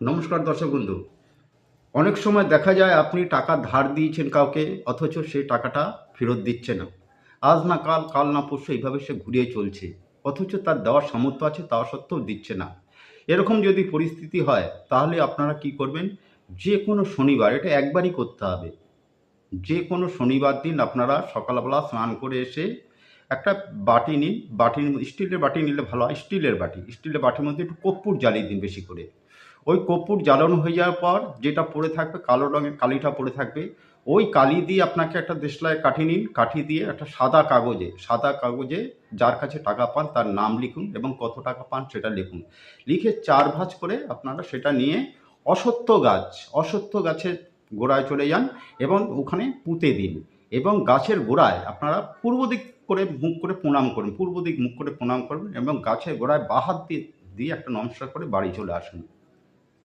নমস্কার দর্শক বন্ধু। অনেক সময় দেখা যায় আপনি টাকা ধার দিয়েছেন কাউকে, অথচ সেই টাকাটা ফেরত দিচ্ছে না। আজ না কাল, কাল না পরশু এইভাবে সে ঘুরিয়ে চলছে। অথচ তার দেওয়ার সামর্থ্য আছে, তা সত্ত্বেও দিচ্ছে না। এরকম যদি পরিস্থিতি হয় তাহলে আপনারা কি করবেন? যে কোনো শনিবার, এটা একবারই করতে হবে। যে কোনো শনিবার দিন আপনারা সকালবেলা স্নান করে এসে একটা বাটি নিন। বাটির স্টিলের বাটি নিলে ভালো হয়। স্টিলের বাটির মধ্যে একটু কর্পূর জ্বালিয়ে দিন বেশি করে। ওই কর্পূর জ্বালানো হয়ে যাওয়ার পর যেটা পড়ে থাকবে, কালো রঙের কালিটা পড়ে থাকবে, ওই কালি দিয়ে আপনাকে একটা দেশলায় কাঠি নিন। কাঠি দিয়ে একটা সাদা কাগজে যার কাছে টাকা পান তার নাম লিখুন এবং কত টাকা পান সেটা লিখুন। লিখে ৪ ভাঁজ করে আপনারা সেটা নিয়ে অশ্বত্থ গাছের গোড়ায় চলে যান এবং ওখানে পুঁতে দিন। এবং গাছের গোড়ায় আপনারা পূর্ব দিক করে মুখ করে প্রণাম করুন, পূর্ব দিক মুখ করে প্রণাম করবেন এবং গাছের গোড়ায় বাঁ হাত দিয়ে দিয়ে একটা নমস্কার করে বাড়ি চলে আসুন।